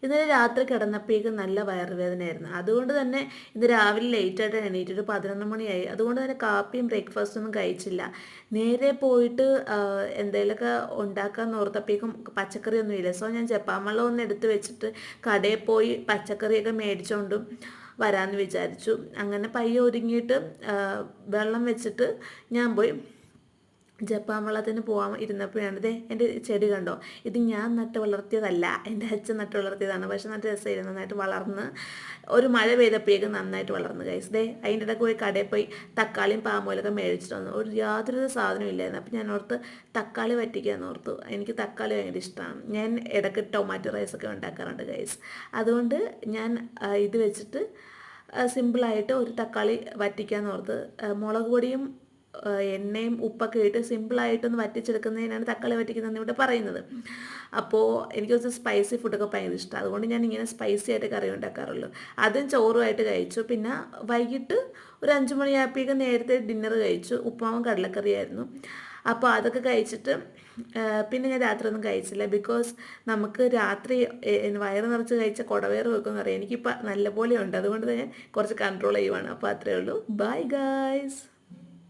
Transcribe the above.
ഇന്നലെ രാത്രി കിടന്നപ്പോഴേക്കും നല്ല വയറുവേദനയായിരുന്നു. അതുകൊണ്ട് തന്നെ ഇന്ന് രാവിലെ ലേറ്റായിട്ട് എണീറ്റ് ഒരു 11 മണിയായി. അതുകൊണ്ട് തന്നെ കാപ്പിയും ബ്രേക്ക്ഫാസ്റ്റും ഒന്നും കഴിച്ചില്ല. നേരെ പോയിട്ട് എന്തെങ്കിലുമൊക്കെ ഉണ്ടാക്കാമെന്ന് ഓർത്തപ്പോഴേക്കും പച്ചക്കറിയൊന്നും ഇല്ല. സോ ഞാൻ ജപ്പാൻ വെള്ളം ഒന്ന് എടുത്ത് വെച്ചിട്ട് കടയിൽ പോയി പച്ചക്കറിയൊക്കെ മേടിച്ചുകൊണ്ടും വരാമെന്ന് വിചാരിച്ചു. അങ്ങനെ പയ്യെ ഒരുങ്ങിയിട്ട് വെള്ളം വെച്ചിട്ട് ഞാൻ പോയി ജപ്പാൻ വെള്ളത്തിന് പോകാൻ ഇരുന്നപ്പോഴാണ് ദേ എൻ്റെ ചെടി കണ്ടോ, ഇത് ഞാൻ നട്ട് വളർത്തിയതല്ല, എൻ്റെ അച്ഛൻ നട്ട് വളർത്തിയതാണ്. പക്ഷെ നല്ല രസമായിരുന്നു, നന്നായിട്ട് വളർന്ന് ഒരു മഴ പെയ്തപ്പോഴേക്കും നന്നായിട്ട് വളർന്നു ഗൈസ്. ദേ അതിൻ്റെ ഇടയ്ക്ക് പോയി കടയിൽ പോയി തക്കാളിയും പാമോലൊക്കെ മേടിച്ചിട്ട് വന്നു. യാതൊരു സാധനവും ഇല്ലായിരുന്നു. അപ്പോൾ ഞാൻ ഓർത്ത് തക്കാളി വറ്റിക്കാമെന്ന് ഓർത്തു. എനിക്ക് തക്കാളി ഭയങ്കര ഇഷ്ടമാണ്. ഞാൻ ഇടയ്ക്ക് ടൊമാറ്റോ റൈസൊക്കെ ഉണ്ടാക്കാറുണ്ട് ഗൈസ്. അതുകൊണ്ട് ഞാൻ ഇത് വെച്ചിട്ട് സിമ്പിളായിട്ട് ഒരു തക്കാളി വറ്റിക്കാമെന്ന് ഓർത്ത് മുളക് പൊടിയും എണ്ണയും ഉപ്പൊക്കെ ഇട്ട് സിമ്പിളായിട്ടൊന്ന് വറ്റിച്ചെടുക്കുന്നതിനാണ് തക്കാളി വറ്റിക്കുന്നതെന്ന് ഇവിടെ പറയുന്നത്. അപ്പോൾ എനിക്ക് കുറച്ച് സ്പൈസി ഫുഡൊക്കെ ഭയങ്കര ഇഷ്ടമാണ്. അതുകൊണ്ട് ഞാൻ ഇങ്ങനെ സ്പൈസി ആയിട്ട് കറി ഉണ്ടാക്കാറുള്ളൂ. അതും ചോറുമായിട്ട് കഴിച്ചു. പിന്നെ വൈകിട്ട് ഒരു 5 മണിയായപ്പോഴേക്കും നേരത്തെ ഡിന്നർ കഴിച്ചു. ഉപ്പുമാവും കടലക്കറിയായിരുന്നു. അപ്പോൾ അതൊക്കെ കഴിച്ചിട്ട് പിന്നെ ഞാൻ രാത്രി ഒന്നും കഴിച്ചില്ല. ബിക്കോസ് നമുക്ക് രാത്രി വയറ് നിറച്ച് കഴിച്ച കുടവയറ് വെക്കുമെന്ന് അറിയാം. എനിക്കിപ്പോൾ നല്ലപോലെ ഉണ്ട്. അതുകൊണ്ട് ഞാൻ കുറച്ച് കൺട്രോൾ ചെയ്യുവാണ്. അപ്പോൾ അത്രയേ ഉള്ളൂ. Bye guys.